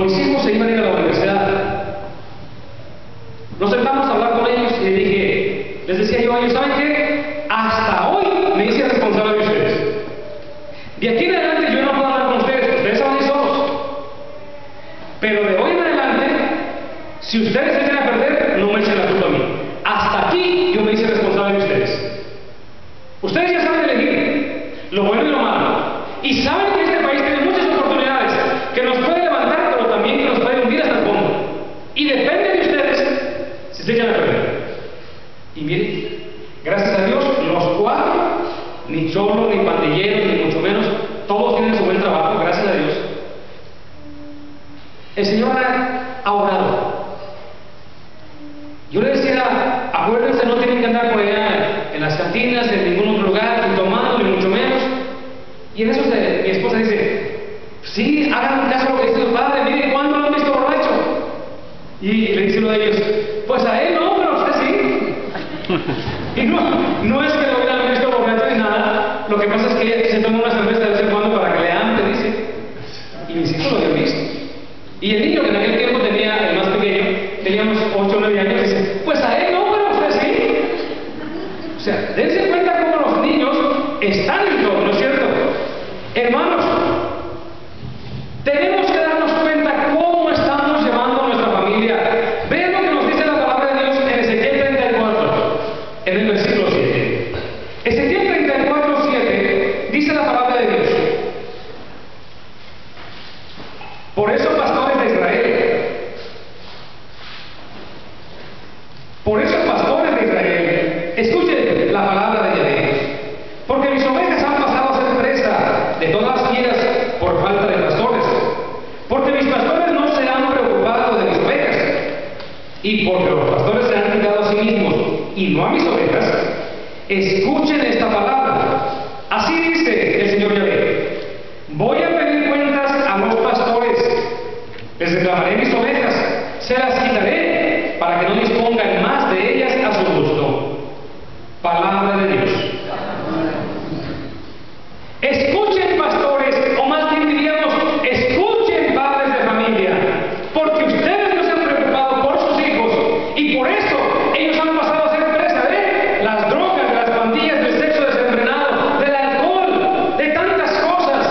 mis hijos se iban a ir a la universidad. Nos sentamos a hablar con ellos y les decía yo a ellos, ¿saben qué? Hasta hoy me hice responsable de ustedes. De aquí en adelante yo no puedo hablar con ustedes se van a ir solos. Pero de hoy en adelante, si ustedes se quieren a perder, no me echen la culpa a mí. Hasta aquí yo me hice responsable de ustedes. Ustedes ya saben elegir lo bueno y lo malo. Y saben que este país tiene muchas oportunidades, que nos puede levantar, pero también que nos puede hundir hasta el fondo. Y depende de ustedes si se echan a perder. Y miren, gracias a Dios, los cuatro, ni cholos, ni pandilleros, ni mucho menos, todos tienen su buen trabajo, gracias a Dios. El Señor ha orado. Yo le decía, acuérdense, no tienen que andar por allá en las cantinas, en ningún otro lugar, ni tomando, ni mucho menos. Y en eso mi esposa dice, sí, hagan caso a lo que dice el padre, miren, ¿cuándo lo han visto borracho? Y le dice uno de ellos, pues a él no, pero a usted sí. Y no es que lo hubieran visto borracho ni nada, lo que pasa es que se toma una cerveza de vez en cuando para que le ame, dice. Y mis hijos lo habían visto. Y el niño que en aquel tiempo tenía, el más pequeño, teníamos 8 o 9 años, dice, pues a él no, pero a usted sí. O sea, dense cuenta cómo los niños están en todo, ¿no es cierto? Hermanos, tenemos que darnos cuenta cómo estamos llevando a nuestra familia. Vean lo que nos dice la palabra de Dios en Ezequiel 34, en el versículo 7. Ezequiel 34, 7, dice la palabra de Dios. Por eso, pastores de Israel, escuchen la palabra de Yahvé. Porque mis ovejas han pasado a ser presa de todas las fieras por falta de pastores. Porque mis pastores no se han preocupado de mis ovejas. Y porque los pastores se han cuidado a sí mismos y no a mis ovejas, escuchen esta palabra. Así dice el Señor Yahvé: voy a pedir cuentas a los pastores, les reclamaré mis ovejas, se las quitaré para que no dispongan más de ellas a su gusto. Palabra de Dios. Escuchen, pastores, o más bien diríamos, escuchen, padres de familia, porque ustedes no se han preocupado por sus hijos y por eso ellos han pasado a ser presa de las drogas, de las pandillas, del sexo desenfrenado, del alcohol, de tantas cosas.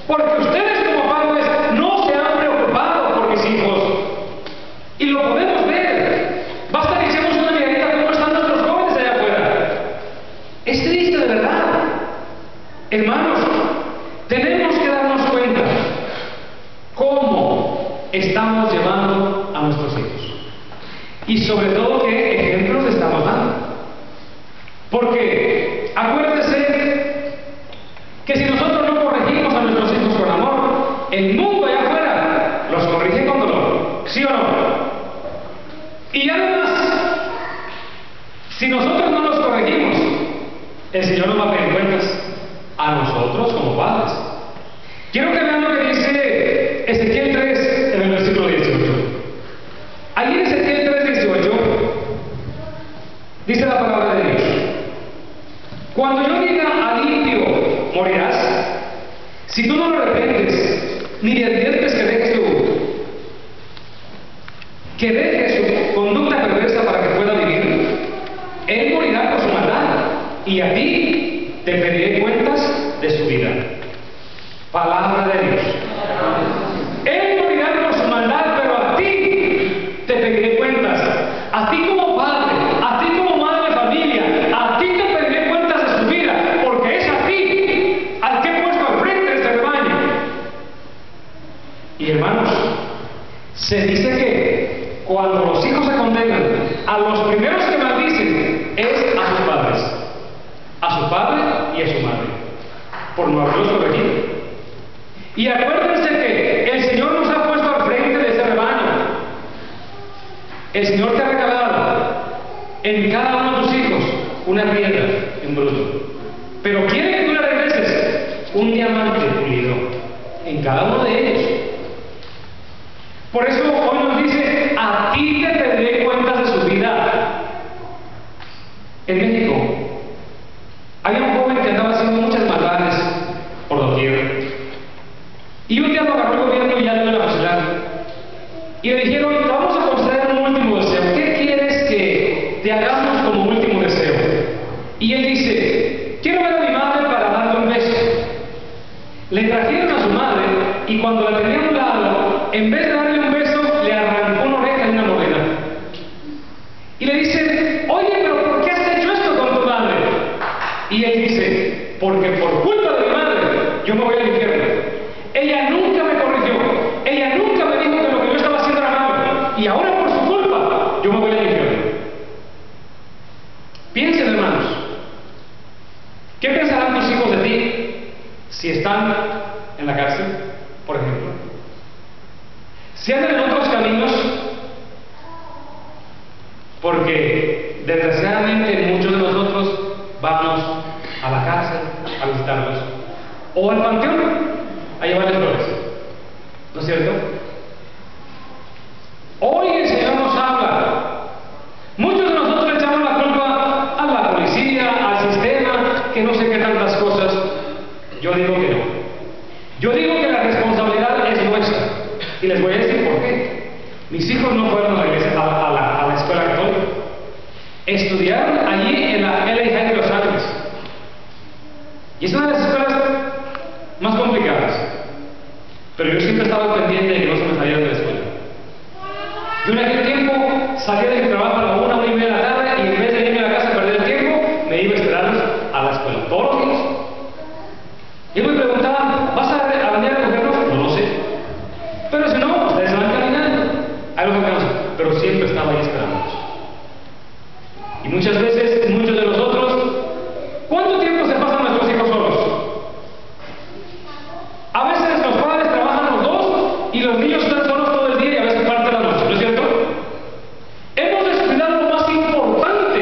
Porque ustedes como padres no se han preocupado por mis hijos. Y lo podemos ver. Basta que echemos una miradita cómo están nuestros jóvenes allá afuera. Es triste, de verdad. Hermanos, tenemos que darnos cuenta cómo estamos llevando a nuestros hijos. Y sobre todo, qué ejemplos les estamos dando. Porque, acuérdense que si nosotros no corregimos a nuestros hijos con amor, el mundo allá afuera los corrige con dolor. ¿Sí o no? Y además, si nosotros no los corregimos, el Señor nos va a pedir cuentas a nosotros como padres. Quiero que vean lo que dice Ezequiel 3 en el versículo 18. Allí en Ezequiel 3:18 dice la palabra de Dios: cuando yo diga al impío, morirás, si tú no lo arrepientes, ni le adviertes que deje su conducta perversa para que pueda vivir, él morirá por su maldad, y a ti te pediré cuentas de su vida. Palabra de Dios. Él morirá por su maldad, pero a ti te pediré cuentas. A ti como padre, a ti como madre de familia, a ti te pediré cuentas de su vida, porque es a ti al que he puesto al frente de este rebaño. Y hermanos, se dice que cuando los hijos se condenan, a los primeros que maldicen es a sus padres, a su padre y a su madre, por no haberlos corregido. Y acuérdense que el Señor nos ha puesto al frente de ese rebaño. El Señor te ha regalado en cada uno de tus hijos una piedra en bruto, pero quiere que tú le regreses un diamante pulido en cada uno de ellos. Por eso hoy nos dice: a ti te pediré cuentas de su vida. En México había un joven que andaba haciendo muchas maldades por doquier, y un día lo agarró el gobierno y ya le dio la fusilar. te hagamos como último deseo. Y él dice, quiero ver a mi madre para darle un beso. Le trajeron a su madre y cuando la tenía a un lado, en vez de darle un beso, le arrancó una oreja y una moneda. Y le dice, oye, pero ¿por qué has hecho esto con tu madre? Y él dice, porque por culpa de mi madre, yo me voy al infierno. Ella nunca me corrigió, ella nunca me dijo que lo que yo estaba haciendo era malo, y ahora por su culpa, yo me voy al infierno. Piensen, hermanos, ¿qué pensarán tus hijos de ti si están en la cárcel, por ejemplo? Si andan en otros caminos, porque desgraciadamente muchos de nosotros vamos a la cárcel a visitarlos, o al panteón a llevarles flores, ¿no es cierto? Hoy el Señor nos habla. Muchos de nosotros le echamos la culpa a la policía, al sistema, que no sé qué tantas cosas. Yo digo que no. Yo digo que la responsabilidad es nuestra. Y les voy a decir por qué. Mis hijos no fueron a la iglesia, a la escuela católica. Estudiaron allí en la LA High de Los Ángeles. Y es una de las escuelas más complicadas. Pero yo siempre estaba pendiente de que no se me salieran de la escuela. Yo en aquel tiempo salía de mi trabajo a la 1:30 de la tarde y en vez de irme a la casa a perder el tiempo, me iba a esperarlos a la escuela, todos los días. Y me preguntaban, ¿vas a venir a recogernos? No lo sé. Pero si no, ustedes van caminando. Ahí los alcanzo. Pero siempre estaba ahí esperándolos. Y muchas veces, muchos de nosotros, ¿cuánto tiempo se pasan nuestros hijos solos? A veces los padres trabajan los dos y los niños están solos todo el día y a veces parte de la noche, ¿no es cierto? Hemos descuidado lo más importante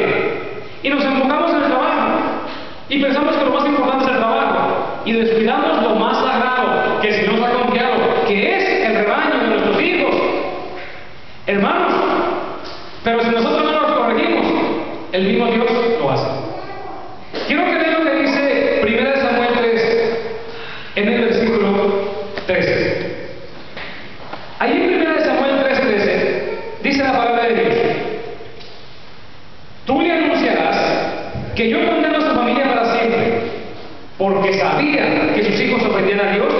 y nos enfocamos en el trabajo y pensamos que lo más importante es el trabajo y descuidamos lo más sagrado que el Señor nos ha confiado, que es el rebaño de nuestros hijos. Hermanos, pero si nosotros no nos corregimos, el mismo Dios lo hace. Quiero que vean lo que dice 1 Samuel 3 en el versículo 13. Ahí en 1 Samuel 3:13 dice la palabra de Dios: tú le anunciarás que yo condeno a su familia para siempre, porque sabía que sus hijos ofendían a Dios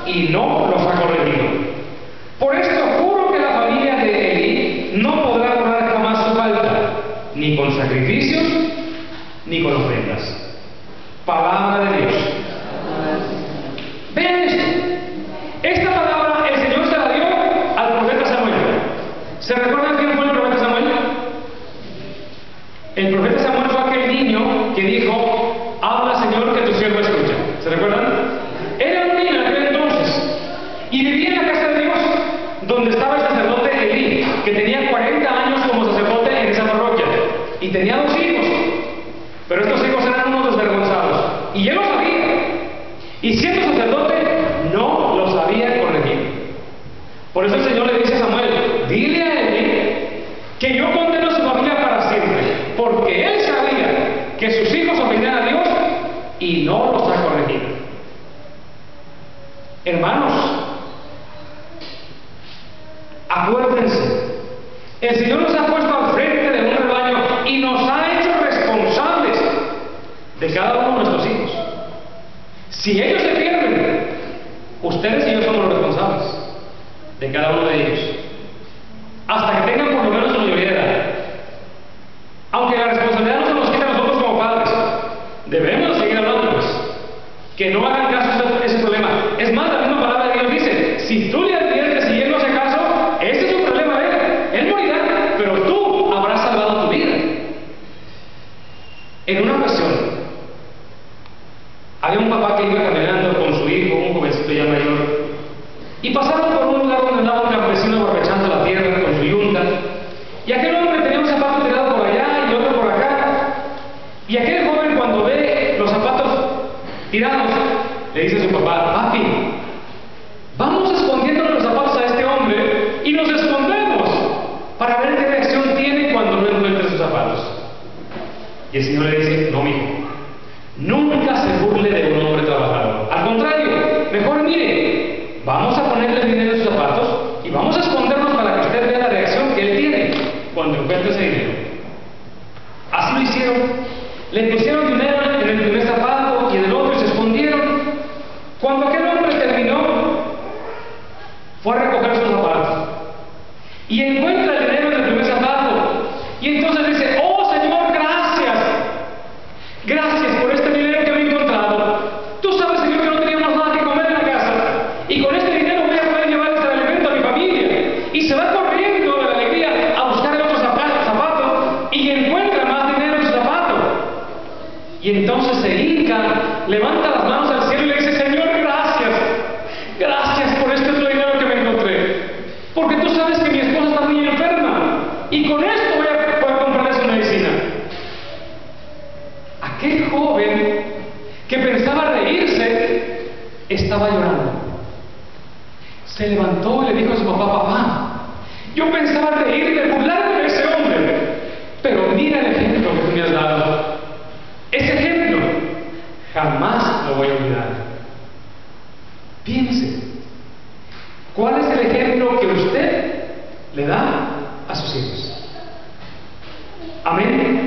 y no los ha corregido. Por esto juro que la familia de Elí no podrá borrar jamás su falta, ni con sacrificios, ni con ofrendas. Palabra de Dios. Vean esto. Esta palabra el Señor se la dio al profeta Samuel. ¿Se recuerdan quién fue el profeta Samuel? El profeta Samuel fue aquel niño que dijo, habla Señor que tu siervo escucha. ¿Se recuerdan? Era un niño en aquel entonces y vivía en la casa de Dios, donde estaba el sacerdote Elí, que tenía 40 años como sacerdote en esa parroquia y tenía 2 hijos, pero estos hijos eran unos desvergonzados y él lo sabía, y siendo sacerdote no lo sabía corregir. Por eso el Señor le dice a Samuel, dile a Elí que yo condeno a su familia para siempre, porque él sabía que sus hijos ofendían a Dios y no los ha corregido. Hermanos, acuérdense, el Señor nos ha puesto al frente de un rebaño y nos ha hecho responsables de cada uno de nuestros hijos. Si ellos se pierden, ustedes y yo somos los responsables de cada uno de ellos, hasta que tengan por lo menos su mayoría de edad. Aunque la responsabilidad no se nos quita a nosotros como padres, debemos seguir hablándoles que no hagan caso a ese problema. Es más, la misma palabra de Dios dice, si tú le adviertes y él no hace caso, ese es un problema de él. Él morirá, pero tú habrás salvado tu vida. En una ocasión, había un papá que iba caminando con su hijo, un jovencito ya mayor, y pasaron por un lugar donde andaba un campesino barrechando la tierra con su yunta, y aquel hombre tenía un zapato tirado por allá y otro por acá, y aquel joven, cuando ve los zapatos tirados, le dice a su papá, papi, vamos escondiéndole los zapatos a este hombre y nos escondemos para ver qué reacción tiene cuando no encuentre sus zapatos. Y el Señor le dice, no, mijo, nunca se burle de un hombre trabajador. Al contrario, mejor mire, vamos a ponerle dinero en sus zapatos y vamos a escondernos para que usted vea la reacción que él tiene cuando encuentre ese dinero. oficio, le pusieron dinero en el primer zapato y en el otro y se escondieron. Cuando aquel hombre terminó, fue a recoger sus zapatos y encuentra el dinero en el primer zapato y entonces dice: oh Señor, gracias, gracias por este dinero que me he encontrado. Tú sabes, Señor, que no teníamos nada que comer en la casa y con este dinero voy a poder llevar este alimento a mi familia. Y se va corriendo de la alegría a buscar el otro zapato y encuentra más dinero en su zapato. Y entonces se hinca, levanta las manos al cielo y le dice: Señor, gracias, gracias por este otro dinero que me encontré, porque tú sabes que mi esposa está muy enferma y con esto voy a poder comprarle su medicina. Aquel joven que pensaba reírse estaba llorando. Se levantó y le dijo a su papá: papá, yo pensaba reírme, burlarme de ese hombre, pero mira el ejemplo que tú me has dado. Ese ejemplo jamás lo voy a olvidar. Piense, ¿cuál es el ejemplo que usted le da a sus hijos? Amén.